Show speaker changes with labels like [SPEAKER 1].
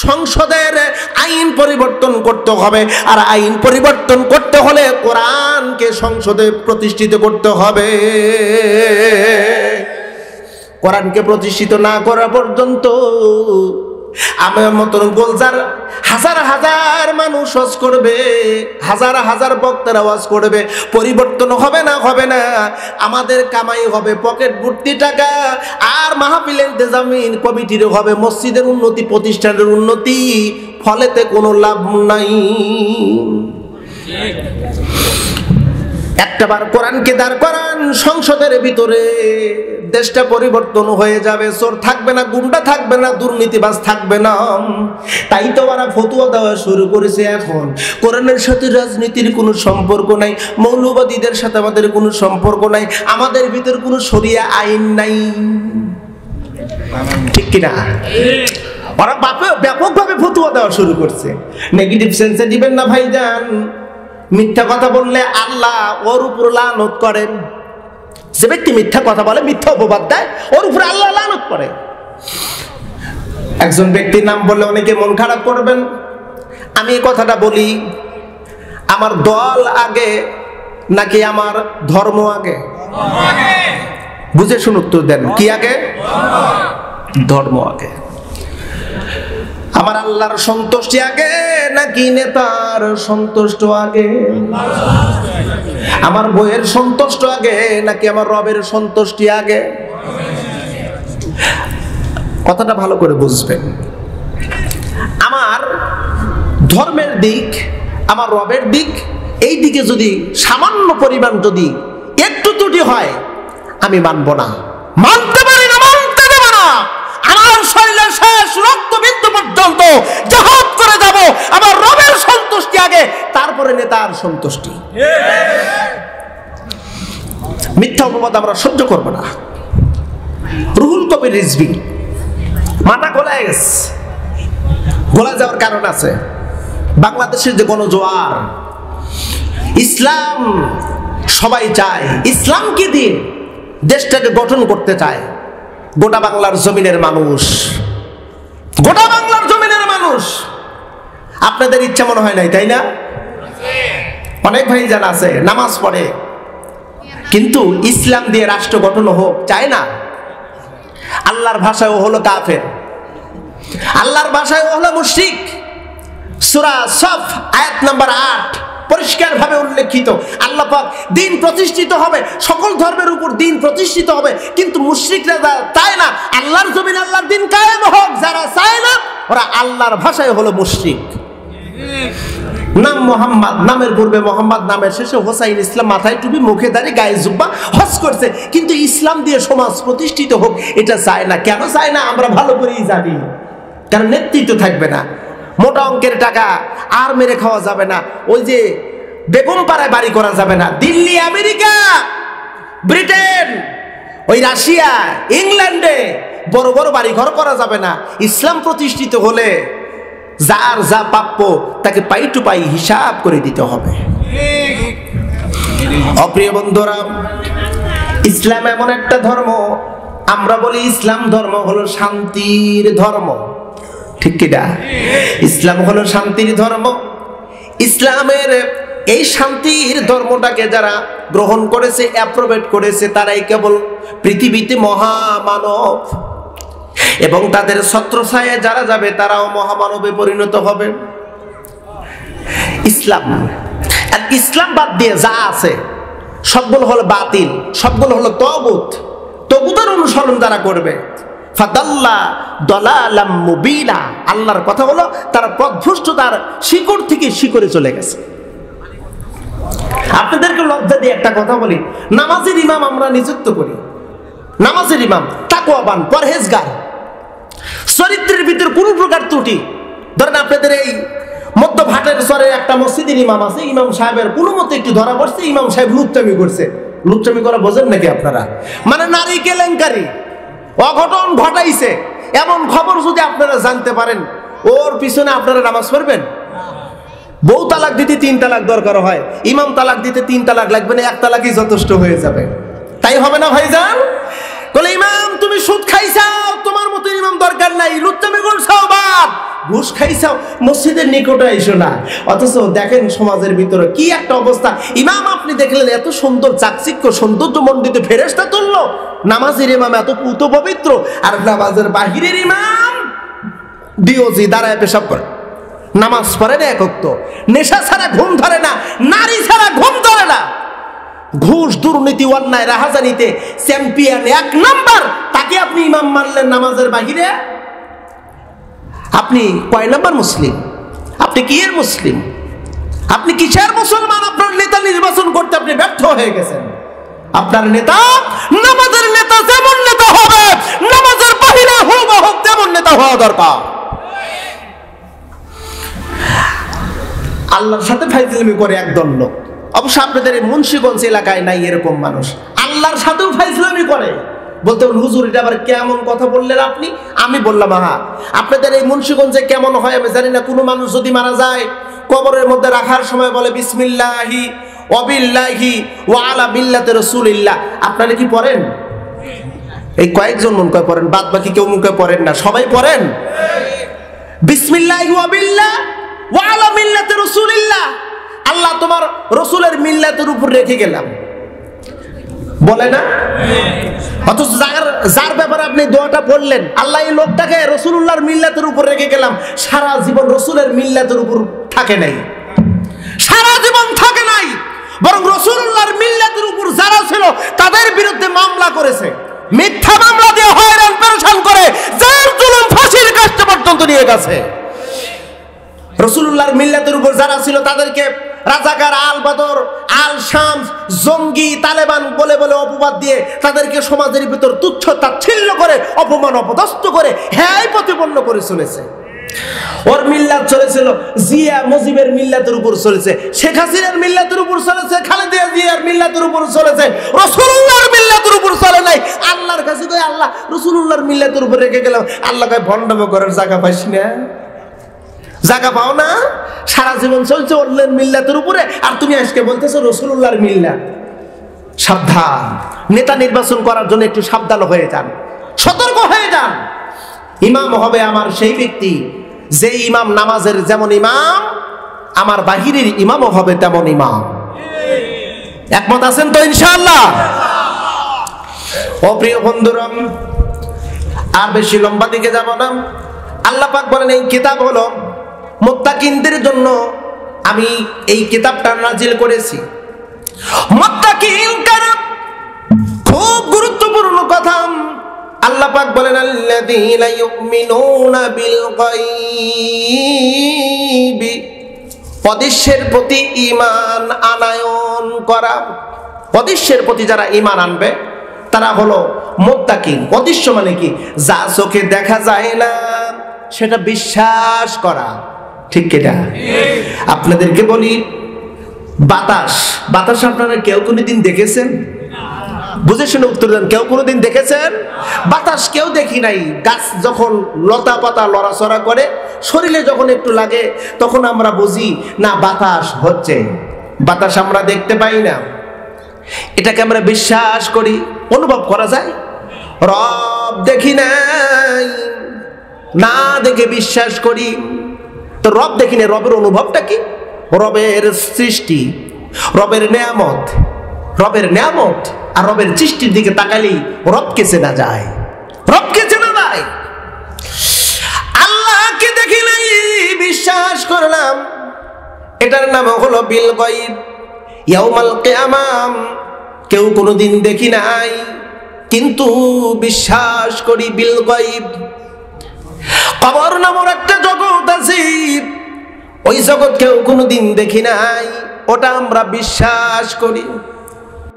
[SPEAKER 1] সংসদের আইন পরিবর্তন করতে হবে, আর আইন পরিবর্তন করতে হলে কোরআনকে সংসদে প্রতিষ্ঠিত করতে হবে। কোরআনকে প্রতিষ্ঠিত না করা পর্যন্ত আমার মতন গোলজার হাজার হাজার মানুষ ওয়াজ করবে, হাজার হাজার বক্তারা ওয়াজ করবে, পরিবর্তন হবে না। আমাদের কামাই হবে পকেট ভর্তি টাকা, আর মাহফিলের ইন্তেজামিন কমিটির হবে মসজিদের উন্নতি, প্রতিষ্ঠানের উন্নতি, ফলেতে কোনো লাভ নাই। একটাবার কোরআনকে দাঁড় করান সংসদের ভিতরে, দেশটা পরিবর্তন হয়ে যাবে। চোর থাকবে না, গুন্ডা থাকবে না, দুর্নীতিবাজ থাকবে না। তাই তো ওরা ফতোয়া দেওয়া শুরু করেছে এখন। কোরআনের সাথে রাজনীতির কোনো সম্পর্ক নাই, মৌলবাদীদের সাথে আমাদের কোনো সম্পর্ক নাই, আমাদের ভিতর কোনো শরিয়া আইন নাই, ঠিক কিনা? ওরা ব্যাপকভাবে ফতোয়া দেওয়া শুরু করছে। নেগেটিভ সেন্সে দিবেন না ভাইজান। মিথ্যা কথা বললে আল্লাহ ওর উপর লানত করেন। যে ব্যক্তি মিথ্যা কথা বলে, মিথ্যা অপবাদ দেয়, ওর উপরে আল্লাহ লানত করে। একজন ব্যক্তির নাম বললে অনেকে মন খারাপ করবেন। আমি এই কথাটা বলি, আমার দল আগে নাকি আমার ধর্ম আগে? বুঝে শুনে উত্তর দেন, কি আগে? ধর্ম আগে। আমার আল্লাহর সন্তুষ্টি আগে নাকি নেতার সন্তুষ্ট আগে? আমার বইয়ের সন্তুষ্ট আগে নাকি আমার রবের সন্তুষ্টি আগে? কথাটা ভালো করে বুঝবেন। আমার ধর্মের দিক, আমার রবের দিক, এই দিকে যদি সামান্য পরিমাণ যদি একটু ত্রুটি হয়, আমি মানব না, মানতে পারি না, মানতে দেব না। আমার শরীরের শেষ রক্তবিন্দু পর্যন্ত জিহাদ করে যাব। আমার রবের সন্তুষ্টি আগে, তারপরে নেতার সন্তুষ্টি। মিথ্যা অপবাদ আমরা সহ্য করব না। রুহুল কবির রিজভী মাথা গোলায় গেছে। গোলা যাওয়ার কারণ আছে। বাংলাদেশের যে গণজোয়ার, ইসলাম সবাই চায়, ইসলামকে দিয়ে দেশটাকে গঠন করতে চায়। গোটা বাংলার জমিনের মানুষ, গোটা বাংলার জমিনের মানুষ। আপনাদের ইচ্ছা মনে হয় নাই, তাই না? অনেক ভাই জানা আছে নামাজ পড়ে, কিন্তু ইসলাম দিয়ে রাষ্ট্র গঠন হোক চায় না। আল্লাহর ভাষায় ও হলো কাফের, আল্লাহর ভাষায় ও হলো মুশরিক। সূরা সফ আয়াত নাম্বার 8 পরিষ্কার ভাবে উল্লেখিত। আল্লাহ পাক দিন প্রতিষ্ঠিত হবে, সকল ধর্মের উপর দিন প্রতিষ্ঠিত হবে, কিন্তু মুশরিকরা চায় না আল্লাহর জমিনে আল্লাহর দিন কায়েম হোক। যারা চায় না ওরা আল্লাহর ভাষায় হলো মুশরিক। নাম মোহাম্মদ, নামের পূর্বে মোহাম্মদ, নামের শেষে হোসাইন, ইসলাম, মাথায় টুপি, মুখে দাড়ি, গায়ে জুব্বা, হজ করছে, কিন্তু ইসলাম দিয়ে সমাজ প্রতিষ্ঠিত হোক এটা চায় না। কেন চায় না আমরা ভালো করেই জানি। কারণ নেতৃত্ব থাকবে না, মোটা অঙ্কের টাকা আর মেরে খাওয়া যাবে না, ওই যে বেগম পাড়ায় বাড়ি করা যাবে না, দিল্লি, আমেরিকা, ব্রিটেন, ওই রাশিয়া, ইংল্যান্ডে বড় বড় বাড়ি ঘর করা যাবে না। ইসলাম প্রতিষ্ঠিত হলে যার যা প্রাপ্য তাকে পাই টু পাই হিসাব করে দিতে হবে। অপ্রিয় বন্ধুরা, ইসলাম এমন একটা ধর্ম, আমরা বলি ইসলাম ধর্ম হলো শান্তির ধর্ম, ঠিক কিনা? ইসলাম হলো শান্তির ধর্ম। ইসলামের এই শান্তির ধর্মটাকে যারা গ্রহণ করেছে, অ্যাপ্রোভেট করেছে, তারাই কেবল পৃথিবীতে মহামানব, এবং তাদের ছত্রছায়ায় যারা যাবে তারাও মহামানবে পরিণত হবে। ইসলাম আর ইসলাম বাদ দিয়ে যা আছে সবগুলো হলো বাতিল, সবগুলো হলো তাগুত। তাগুতের অনুসরণ যারা করবে ফাদাল্লা দালালাম মুবিনা, আল্লাহর কথা হলো তারা পথভ্রষ্টতার শিকড় থেকে শিকড়ে চলে গেছে। আপনাদেরকে লজ্জা দিয়ে একটা কথা বলি, নামাজের ইমাম আমরা নিযুক্ত করি, নামাজের ইমাম তাকওয়াবান, পরহেজগার, চরিত্রের ভিতর কোন প্রকার ত্রুটি। ধরেন আপনাদের এই মধ্য ভাটের চরে একটা মসজিদের ইমাম আছে, ইমাম সাহেবের কোনো মতে একটু ধরা পড়ছে, ইমাম সাহেব লুচ্চামি করছে। লুচ্চামি করা বোঝেন নাকি আপনারা? মানে নারী কেলেঙ্কারি, অঘটন ঘটাইছে, এমন খবর যদি আপনারা জানতে পারেন, ওর পিছনে আপনারা নামাজ পড়বেন? বউ তালাক দিতে 3 তালাক দরকার হয়, ইমাম তালাক দিতে 3 তালাক লাগবে না, 1 তালাকই যথেষ্ট হয়ে যাবে। তাই হবে না ভাইজান? বলে ইমাম তুমি সুদ খাইছাও, তোমার মতো ইমাম দরকার নাই, লুচ্চামি করছাও বাপ, ঘুষ খাইছাও, মসজিদের নিকটে আইসো না। অথচ দেখেন সমাজের ভিতরে কি একটা অবস্থা। ইমাম আপনি দেখলেন এত সুন্দর চাকচিক্য সৌন্দর্য মণ্ডিত ফেরেশতা তুললো, নামাজের ইমাম এত পুত পবিত্র, আর নামাজের বাহিরের ইমাম ডিওজি দাঁড়ায় পেশাব করে, নামাজ পড়ে না একক, তো নেশা ছাড়া ঘুম ধরে না, নারী ছাড়া ঘুম ধরে না, ঘুষ দুর্নীতি অন্যায় রাহাজানিতে চ্যাম্পিয়ন 1 নাম্বার, তাকে আপনি ইমাম মানলেন নামাজের বাহিরে? আপনি কয় নাম্বার মুসলিম? আপনি কি এর মুসলিম? আপনি কিসের মুসলমান? আপনার নেতা নির্বাচন করতে আপনি ব্যর্থ হয়ে গেছেন। আপনার নেতা নামাজের নেতা যেমন নেতা হবে, নামাজের বাহিরে হোক হোক তেমন নেতা হওয়া দরকার। আল্লাহর সাথে ফাইজলামি করে একদল লোক, অবশ্য আপনাদের এই মুন্সিগঞ্জ এলাকায় নাই এরকম মানুষ, আল্লাহর সাথেও ফাইজলামি করে। বলতে হুজুর এটা আবার কেমন কথা বললেন আপনি? আমি বললাম, হ্যাঁ, আপনাদের এই মুন্সিগঞ্জে কেমন হয় আমি জানি না, কোনো মানুষ যদি মারা যায় কবরের মধ্যে রাখার সময় বলে বিসমিল্লাহি ওয়াবিল্লাহি ওয়া আলা মিল্লাতি রাসূলিল্লাহ। আপনারা কি পড়েন? এই কয়েকজন মন করে পড়েন, বাদ বাকি কেউ মুখে পড়েন না, সবাই পড়েন বিসমিল্লাহি ওয়াবিল্লাহ ওয়া আলা মিল্লাতি রাসূলিল্লাহ। আল্লাহ তোমার রসুলের মিল্লাতের উপর রেখে গেলাম, বলে না? অথচ যার ব্যাপারে আপনি দোয়াটা পড়লেন, আল্লাহ এই লোকটাকে রসুলুল্লাহর মিল্লাতের উপর রেখে গেলাম, সারা জীবন রসুলের মিল্লাতের উপর থাকে নাই, সারা জীবন থাকে নাই, বরং রসুলুল্লাহর মিল্লাতের উপর যারা ছিল তাদের বিরুদ্ধে মামলা করেছে, মিথ্যা মামলা দিয়ে হয়রান পেরেশান করে যার জুলুম ফাঁসির কাছে পর্যন্ত নিয়ে গেছে। রসুলুল্লাহর মিল্লাতের উপর যারা ছিল তাদেরকে রাজাকার, আল বদর, আল শামস, জঙ্গি, তালেবান বলে বলে অপবাদ দিয়ে তাদেরকে সমাজের ভিতর তুচ্ছ তাচ্ছিল্য করে অপমান অপদস্থ করে হ্যাঁ প্রতিপন্ন করে চলেছে। ওর মিল্লাত চলেছিল, জিয়া মুজিবের মিল্লাতের উপর চলেছে, শেখ হাসিনার মিল্লাতের উপর চলেছে, খালেদা জিয়ার মিল্লাতের উপর চলেছে, রসুলুল্লাহর মিল্লাতের উপর চলে নাই। আল্লাহর কাছে কই আল্লাহ রসুলুল্লাহর মিল্লাতের উপর রেখে গেলাম, আল্লাহ কয় ভণ্ডামি করার জায়গা পাইস না, জায়গা পাও না, সারা জীবন চলছে অন্যের মিল্লাতের উপরে, আর তুমি আজকে বলতেছো রসুলুল্লাহর মিল্লাত। সাবধান, নেতা নির্বাচন করার জন্য একটু সাবধান হয়ে যান, সতর্ক হয়ে যান। ইমাম হবে আমার সেই ব্যক্তি যে ইমাম নামাজের যেমন ইমাম, আমার বাহিরের ইমামও হবে তেমন ইমাম। একমত আছেন তো ইনশাআল্লাহ? ও প্রিয় বন্ধুরা, আর বেশি লম্বা দিকে যাব না। আল্লাহ পাক বলেন এই কিতাব হলো মুত্তাকিনদের জন্য, আমি এই কিতাবটা নাজিল করেছি। মুত্তাকিন কারা? খুব গুরুত্বপূর্ণ কথা। আল্লাহ পাক বলেন আল্লাযীনা ইউমিনুনা বিল গায়বি, অদৃশ্যের প্রতি ঈমান আনয়ন করা। অদৃশ্যের প্রতি যারা ঈমান আনবে তারা হলো মুত্তাকিন। অদৃশ্য মানে কি? যা চোখে দেখা যায় না সেটা বিশ্বাস করা, ঠিক কিনা? আপনাদেরকে বলি, বাতাস, বাতাস আপনারা কেউ কোনোদিন দেখেছেন? বুঝে শুনে উত্তর দেন, কেউ কোনোদিন দেখেছেন? বাতাস কেউ দেখি নাই। গাছ যখন লতা পাতা লড়াচড়া করে, শরীরে যখন একটু লাগে তখন আমরা বুঝি না বাতাস হচ্ছে। বাতাস আমরা দেখতে পাই না, এটাকে আমরা বিশ্বাস করি, অনুভব করা যায়। রব দেখি নাই, না দেখে বিশ্বাস করি। তো রব দেখি না, রবের অনুভবটা কি? রবের সৃষ্টি, রবের নেয়ামত, রবের নেয়ামত আর রবের সৃষ্টির দিকে তাকালেই রবকে চেনা যায়, রবকে চেনা যায়। আল্লাহকে দেখি নাই, বিশ্বাস করলাম, এটার নাম হলো বিল গায়ব। ইয়াউমাল কিয়ামাম কেউ কোনোদিন দেখি নাই কিন্তু বিশ্বাস করি বিল গায়ব। কবর নামের একটা জগৎ আছে, ওই জগৎ কেউ কোনোদিন দেখি নাই, ওটা আমরা বিশ্বাস করি।